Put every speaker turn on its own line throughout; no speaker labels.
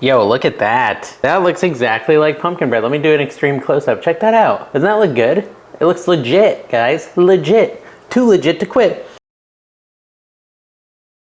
Yo, look at that. That looks exactly like pumpkin bread. Let me do an extreme close-up. Check that out. Doesn't that look good? It looks legit, guys. Legit. Too legit to quit.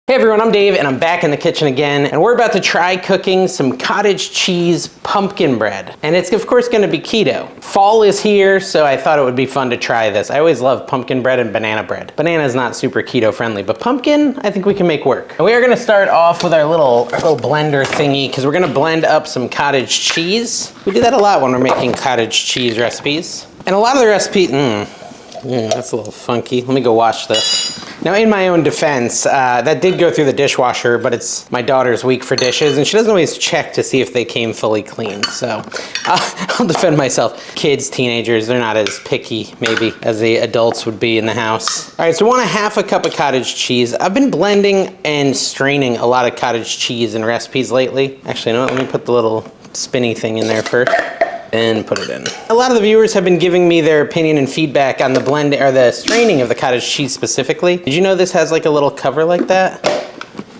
Hey everyone, I'm Dave and I'm back in the kitchen again, and we're about to try cooking some cottage cheese pumpkin bread. And it's of course gonna be keto. Fall is here, so I thought it would be fun to try this. I always love pumpkin bread and banana bread. Banana is not super keto friendly, but pumpkin, I think we can make work. And we are gonna start off with our little blender thingy, because we're gonna blend up some cottage cheese. We do that a lot when we're making cottage cheese recipes. And a lot of the recipes, that's a little funky. Let me go wash this. Now, in my own defense, that did go through the dishwasher, but it's my daughter's week for dishes, and she doesn't always check to see if they came fully clean, so I'll defend myself. Kids, teenagers, they're not as picky, maybe, as the adults would be in the house. All right, so we want a half a cup of cottage cheese. I've been blending and straining a lot of cottage cheese in recipes lately. Actually, you know what? Let me put the little spinny thing in there first. And put it in. A lot of the viewers have been giving me their opinion and feedback on the blend or the straining of the cottage cheese specifically. Did you know this has like a little cover like that?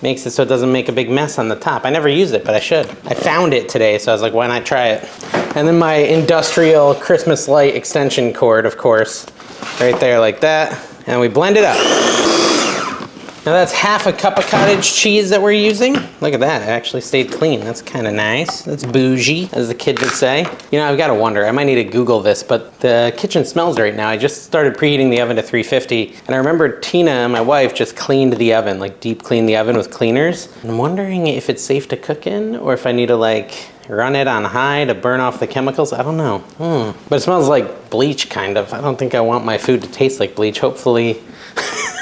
Makes it so it doesn't make a big mess on the top. I never use it, but I should. I found it today, so I was like, why not try it? And then my industrial Christmas light extension cord, of course, right there like that. And we blend it up. Now that's half a cup of cottage cheese that we're using. Look at that, it actually stayed clean. That's kind of nice. That's bougie, as the kid would say. You know, I've got to wonder, I might need to Google this, but the kitchen smells right now. I just started preheating the oven to 350, and I remember Tina, my wife, just cleaned the oven, like deep cleaned the oven with cleaners. And I'm wondering if it's safe to cook in, or if I need to like run it on high to burn off the chemicals. I don't know. But it smells like bleach, kind of. I don't think I want my food to taste like bleach. Hopefully,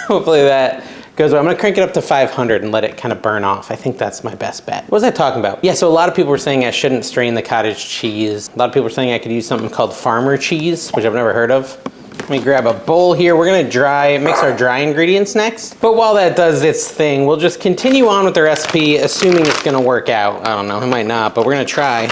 hopefully that goes well. I'm gonna crank it up to 500 and let it kind of burn off. I think that's my best bet. What was I talking about? Yeah, so a lot of people were saying I shouldn't strain the cottage cheese. A lot of people were saying I could use something called farmer cheese, which I've never heard of. Let me grab a bowl here. We're gonna mix our dry ingredients next. But while that does its thing, we'll just continue on with the recipe, assuming it's gonna work out. I don't know, it might not, but we're gonna try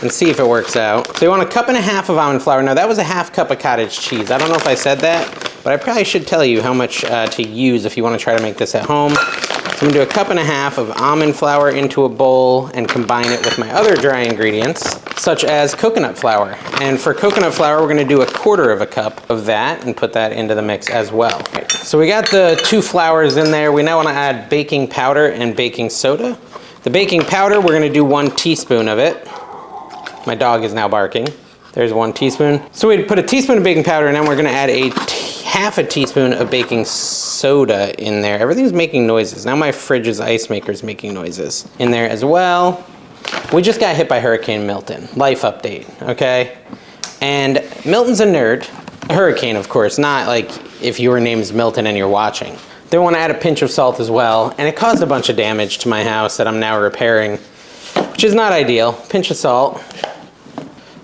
and see if it works out. So you want 1.5 cups of almond flour. Now that was a half cup of cottage cheese. I don't know if I said that, but I probably should tell you how much to use if you want to try to make this at home. So I'm gonna do 1.5 cups of almond flour into a bowl and combine it with my other dry ingredients, such as coconut flour. And for coconut flour, we're gonna do 1/4 cup of that and put that into the mix as well. Right. So we got the 2 flours in there. We now wanna add baking powder and baking soda. The baking powder, we're gonna do 1 teaspoon of it. My dog is now barking. There's 1 teaspoon. So we put a teaspoon of baking powder, and then we're gonna add half a teaspoon of baking soda in there. Everything's making noises. Now my fridge's ice maker's making noises in there as well. We just got hit by Hurricane Milton. Life update, okay? And Milton's a nerd. A hurricane, of course, not like if your name's Milton and you're watching. They want to add a pinch of salt as well, and it caused a bunch of damage to my house that I'm now repairing, which is not ideal. Pinch of salt.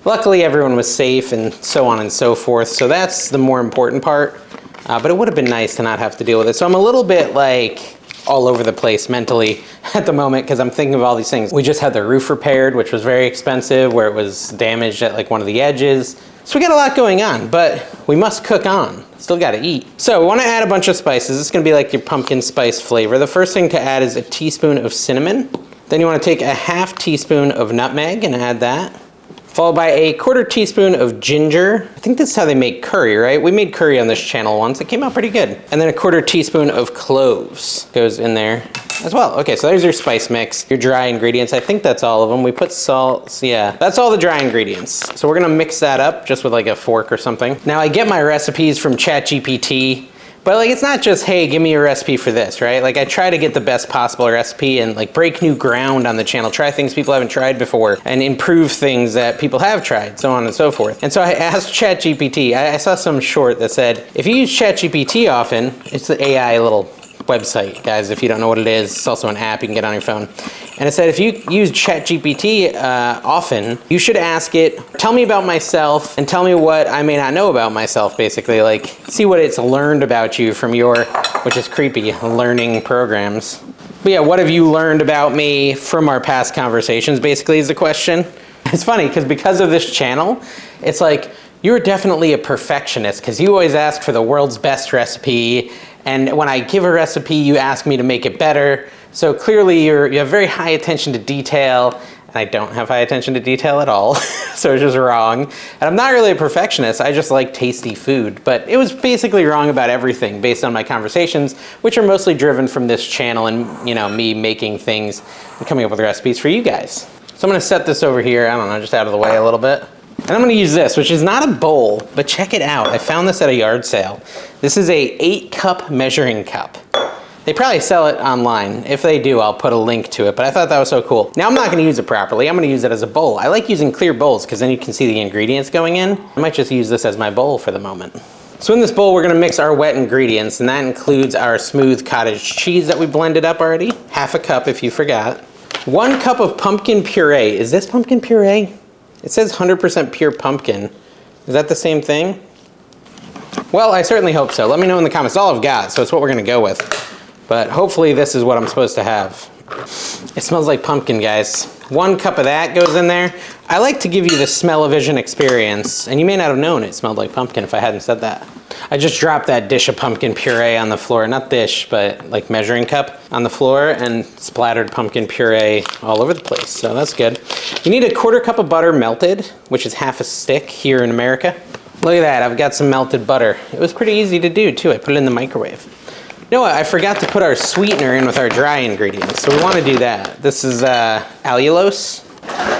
Luckily, everyone was safe and so on and so forth, so that's the more important part. But it would have been nice to not have to deal with it. So I'm a little bit like all over the place mentally at the moment because I'm thinking of all these things. We just had the roof repaired, which was very expensive, where it was damaged at like one of the edges. So we got a lot going on, but we must cook on. Still gotta eat. So we wanna add a bunch of spices. It's gonna be like your pumpkin spice flavor. The first thing to add is a teaspoon of cinnamon. Then you wanna take a half teaspoon of nutmeg and add that. Followed by a 1/4 teaspoon of ginger. I think that's how they make curry, right? We made curry on this channel once. It came out pretty good. And then a 1/4 teaspoon of cloves goes in there as well. Okay, so there's your spice mix, your dry ingredients. I think that's all of them. We put salt, so yeah, that's all the dry ingredients. So we're gonna mix that up just with like a fork or something. Now I get my recipes from ChatGPT, but like it's not just, hey, give me a recipe for this, right? Like I try to get the best possible recipe and like break new ground on the channel, try things people haven't tried before and improve things that people have tried, so on and so forth. And so I asked ChatGPT, I saw some short that said, if you use ChatGPT often, it's the AI little website, guys, if you don't know what it is. It's also an app you can get on your phone. And it said, if you use ChatGPT often, you should ask it, tell me about myself and tell me what I may not know about myself, basically. Like, see what it's learned about you from your, which is creepy, learning programs. But yeah, what have you learned about me from our past conversations, basically, is the question. It's funny, because of this channel, it's like, you're definitely a perfectionist, because you always ask for the world's best recipe, and when I give a recipe, you ask me to make it better. So clearly you have very high attention to detail, and I don't have high attention to detail at all, so it's just wrong. And I'm not really a perfectionist, I just like tasty food, but it was basically wrong about everything based on my conversations, which are mostly driven from this channel and me making things and coming up with recipes for you guys. So I'm gonna set this over here, I don't know, just out of the way a little bit. And I'm gonna use this, which is not a bowl, but check it out. I found this at a yard sale. This is a 8-cup measuring cup. They probably sell it online. If they do, I'll put a link to it, but I thought that was so cool. Now I'm not gonna use it properly. I'm gonna use it as a bowl. I like using clear bowls because then you can see the ingredients going in. I might just use this as my bowl for the moment. So in this bowl, we're gonna mix our wet ingredients, and that includes our smooth cottage cheese that we blended up already. Half a cup if you forgot. 1 cup of pumpkin puree. Is this pumpkin puree? It says 100% pure pumpkin. Is that the same thing? Well, I certainly hope so. Let me know in the comments. It's all I've got, so it's what we're gonna go with. But hopefully this is what I'm supposed to have. It smells like pumpkin, guys. 1 cup of that goes in there. I like to give you the smell-o-vision experience, and you may not have known it smelled like pumpkin if I hadn't said that. I just dropped that dish of pumpkin puree on the floor. Not dish, but like measuring cup on the floor, and splattered pumpkin puree all over the place, so that's good. You need a 1/4 cup of butter melted, which is half a stick here in America. Look at that, I've got some melted butter. It was pretty easy to do too. I put it in the microwave. You know what, I forgot to put our sweetener in with our dry ingredients, so we want to do that. This is allulose.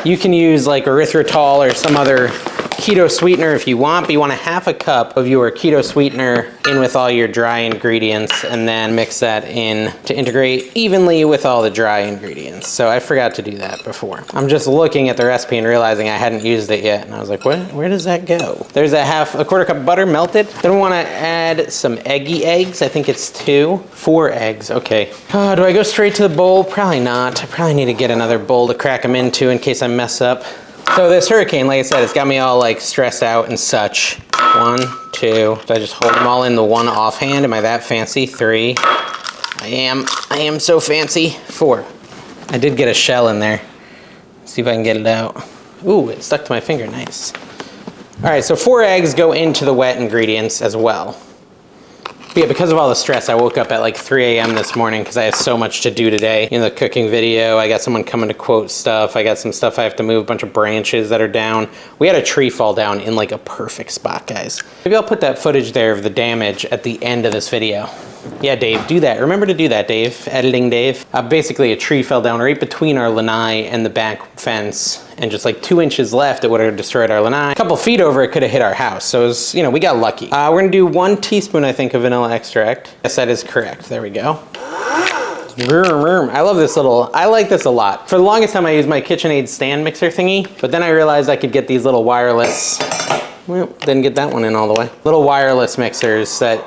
You can use like erythritol or some other keto sweetener if you want, but you want 1/2 cup of your keto sweetener in with all your dry ingredients, and then mix that in to integrate evenly with all the dry ingredients. So I forgot to do that before. I'm just looking at the recipe and realizing I hadn't used it yet, and I was like, where does that go? There's a 1/4 cup of butter melted. Then we want to add some eggy eggs. I think it's 4 eggs, okay. Do I go straight to the bowl? Probably not. I probably need to get another bowl to crack them into in case I mess up. So this hurricane, like I said, it's got me all like stressed out and such. 1, 2, do I just hold them all in the one offhand? Am I that fancy? 3, I am so fancy. 4, I did get a shell in there. Let's see if I can get it out. Ooh, it stuck to my finger, nice. All right, so 4 eggs go into the wet ingredients as well. But yeah, because of all the stress, I woke up at like 3 a.m. this morning because I have so much to do today. In the cooking video, I got someone coming to quote stuff. I got some stuff I have to move, a bunch of branches that are down. We had a tree fall down in like a perfect spot, guys. Maybe I'll put that footage there of the damage at the end of this video. Yeah, Dave, do that. Remember to do that, Dave. Editing Dave. Basically, a tree fell down right between our lanai and the back fence, and just like 2 inches left, it would have destroyed our lanai. A couple feet over, it could have hit our house. So it was, we got lucky. We're gonna do 1 teaspoon, I think, of vanilla extract. Yes, that is correct. There we go. I love this I like this a lot. For the longest time, I used my KitchenAid stand mixer thingy, but then I realized I could get these little wireless, well, didn't get that one in all the way. Little wireless mixers that,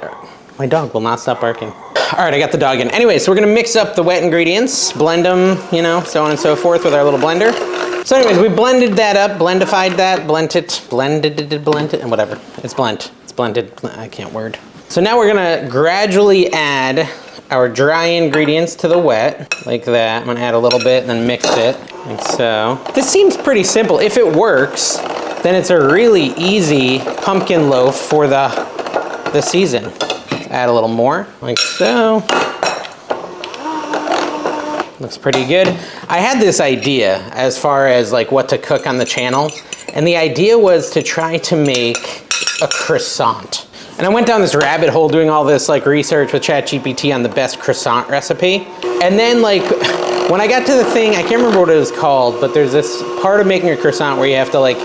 my dog will not stop barking. All right, I got the dog in. Anyway, so we're gonna mix up the wet ingredients, blend them, so on and so forth with our little blender. So anyways, we blended that up, blendified that, blended it, and whatever. It's blended, I can't word. So now we're gonna gradually add our dry ingredients to the wet, like that. I'm gonna add a little bit and then mix it, like so. This seems pretty simple. If it works, then it's a really easy pumpkin loaf for the season. Add a little more, like so. Looks pretty good. I had this idea as far as like what to cook on the channel, and the idea was to try to make a croissant. And I went down this rabbit hole doing all this like research with ChatGPT on the best croissant recipe. And then like, when I got to the thing, I can't remember what it was called, but there's this part of making a croissant where you have to like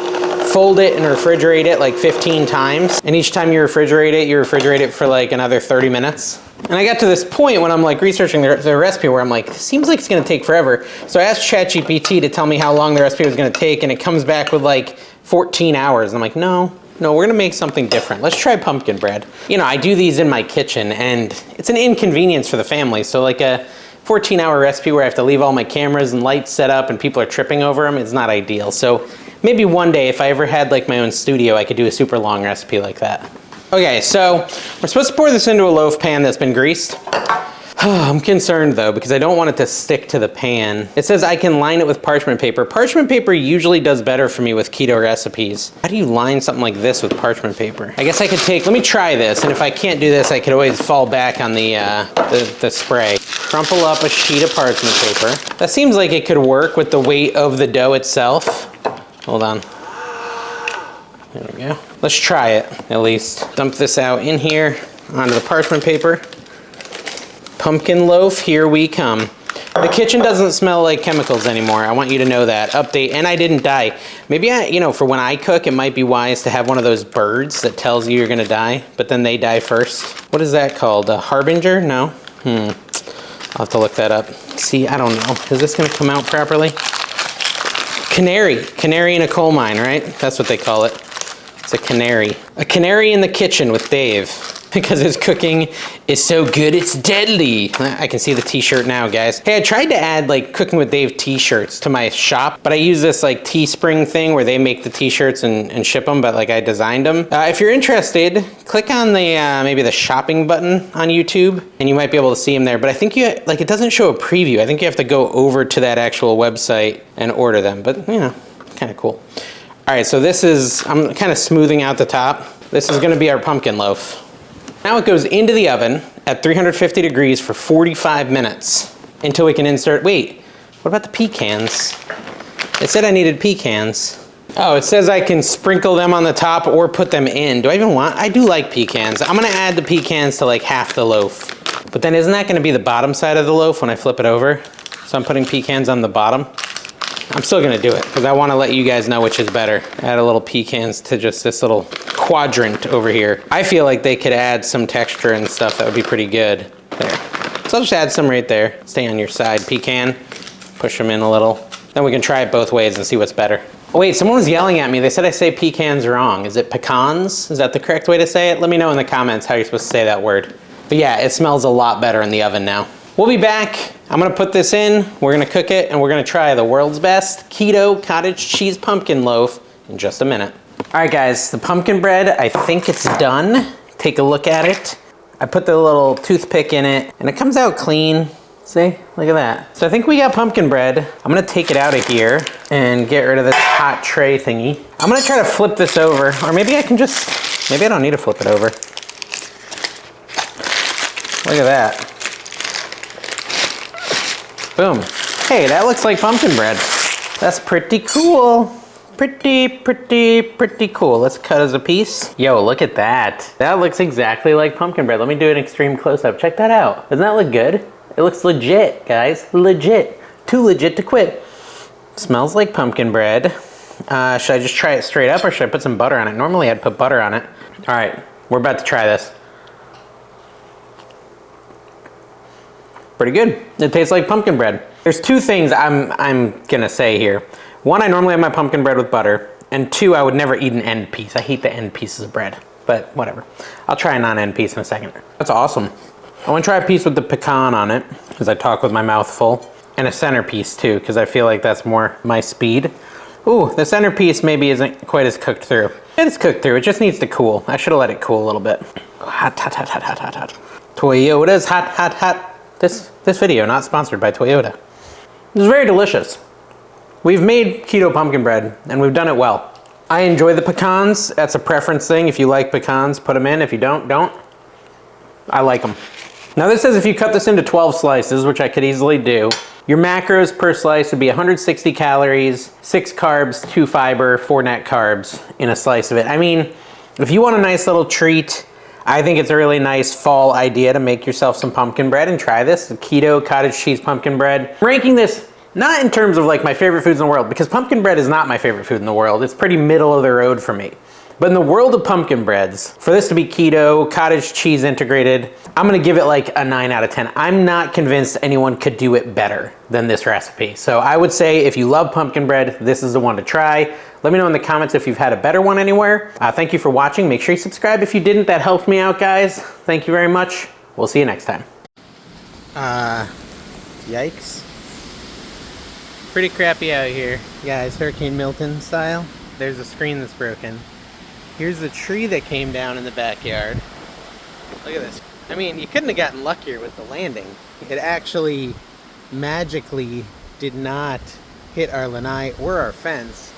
fold it and refrigerate it like 15 times. And each time you refrigerate it for like another 30 minutes. And I got to this point when I'm like researching the recipe where I'm like, this seems like it's gonna take forever. So I asked ChatGPT to tell me how long the recipe was gonna take, and it comes back with like 14 hours. And I'm like, no, we're gonna make something different. Let's try pumpkin bread. I do these in my kitchen, and it's an inconvenience for the family. So like a 14-hour recipe where I have to leave all my cameras and lights set up and people are tripping over them, it's not ideal. So maybe one day, if I ever had like my own studio, I could do a super long recipe like that. Okay, so we're supposed to pour this into a loaf pan that's been greased. I'm concerned though, because I don't want it to stick to the pan. It says I can line it with parchment paper. Parchment paper usually does better for me with keto recipes. How do you line something like this with parchment paper? I guess I could let me try this, and if I can't do this, I could always fall back on the spray. Crumple up a sheet of parchment paper. That seems like it could work with the weight of the dough itself. Hold on. There we go. Let's try it, at least. Dump this out in here onto the parchment paper. Pumpkin loaf, here we come. The kitchen doesn't smell like chemicals anymore. I want you to know that. Update, and I didn't die. Maybe for when I cook, it might be wise to have one of those birds that tells you you're gonna die, but then they die first. What is that called? A harbinger? No? I'll have to look that up. See, I don't know. Is this gonna come out properly? Canary. Canary in a coal mine, right? That's what they call it. It's a canary. A canary in the kitchen with Dave. Because his cooking is so good, it's deadly. I can see the t-shirt now, guys. Hey, I tried to add like Cooking with Dave t-shirts to my shop, but I use this like Teespring thing where they make the t-shirts and ship them, but like I designed them. If you're interested, click on the maybe the shopping button on YouTube, and you might be able to see them there. But I think it doesn't show a preview. I think you have to go over to that actual website and order them, but kind of cool. All right, so I'm kind of smoothing out the top. This is gonna be our pumpkin loaf. Now it goes into the oven at 350 degrees for 45 minutes until we can insert, wait, what about the pecans? It said I needed pecans. Oh, it says I can sprinkle them on the top or put them in. Do I even want, I do like pecans. I'm gonna add the pecans to like half the loaf. But then isn't that gonna be the bottom side of the loaf when I flip it over? So I'm putting pecans on the bottom. I'm still gonna do it because I wanna let you guys know which is better. Add a little pecans to just this little quadrant over here. I feel like they could add some texture and stuff that would be pretty good. There. So I'll just add some right there. Stay on your side, pecan. Push them in a little. Then we can try it both ways and see what's better. Oh, wait, someone was yelling at me. They said I say pecans wrong. Is it pecans? Is that the correct way to say it? Let me know in the comments how you're supposed to say that word. But yeah, it smells a lot better in the oven now. We'll be back. I'm gonna put this in, we're gonna cook it, and we're gonna try the world's best keto cottage cheese pumpkin loaf in just a minute. All right, guys, the pumpkin bread, I think it's done. Take a look at it. I put the little toothpick in it, and it comes out clean. See, look at that. So I think we got pumpkin bread. I'm gonna take it out of here and get rid of this hot tray thingy. I'm gonna try to flip this over, or maybe I don't need to flip it over. Look at that. Boom. Hey, that looks like pumpkin bread. That's pretty cool. Pretty cool. Let's cut as a piece. Yo, look at that. That looks exactly like pumpkin bread. Let me do an extreme close-up. Check that out. Doesn't that look good? It looks legit, guys. Legit. Too legit to quit. Smells like pumpkin bread. Should I just try it straight up or should I put some butter on it? Normally I'd put butter on it. All right, we're about to try this. Pretty good. It tastes like pumpkin bread. There's two things I'm gonna say here. One, I normally have my pumpkin bread with butter, and two, I would never eat an end piece. I hate the end pieces of bread, but whatever. I'll try a non-end piece in a second. That's awesome. I wanna try a piece with the pecan on it, because I talk with my mouth full, and a centerpiece too, because I feel like that's more my speed. Ooh, the centerpiece maybe isn't quite as cooked through. It's cooked through, it just needs to cool. I should have let it cool a little bit. Hot, hot, hot, hot, hot, hot, hot. Toyota's hot, hot, hot. This video not sponsored by Toyota. It's very delicious. We've made keto pumpkin bread and we've done it well. I enjoy the pecans. That's a preference thing. If you like pecans, put them in. If you don't. I like them. Now this says if you cut this into 12 slices, which I could easily do, your macros per slice would be 160 calories, 6 carbs, 2 fiber, 4 net carbs in a slice of it. I mean, if you want a nice little treat, I think it's a really nice fall idea to make yourself some pumpkin bread and try this, the keto cottage cheese pumpkin bread. I'm ranking this not in terms of like my favorite foods in the world, because pumpkin bread is not my favorite food in the world. It's pretty middle of the road for me. But in the world of pumpkin breads, for this to be keto, cottage cheese integrated, I'm gonna give it like a 9 out of 10. I'm not convinced anyone could do it better than this recipe. So I would say if you love pumpkin bread, this is the one to try. Let me know in the comments if you've had a better one anywhere. Thank you for watching. Make sure you subscribe if you didn't. That helped me out, guys. Thank you very much. We'll see you next time. Yikes. Pretty crappy out here, guys. Hurricane Milton style. There's a screen that's broken. Here's the tree that came down in the backyard. Look at this. I mean, you couldn't have gotten luckier with the landing. it actually magically did not hit our lanai or our fence.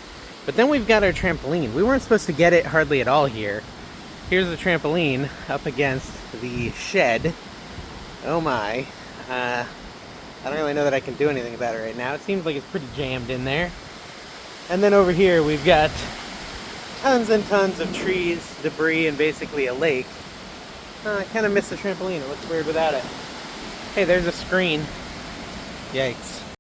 But then we've got our trampoline. We weren't supposed to get it hardly at all here. Here's the trampoline up against the shed. Oh my. I don't really know that I can do anything about it right now. It seems like it's pretty jammed in there. And then over here we've got tons and tons of trees, debris, and basically a lake. I kind of miss the trampoline. It looks weird without it. Hey, there's a screen. Yikes.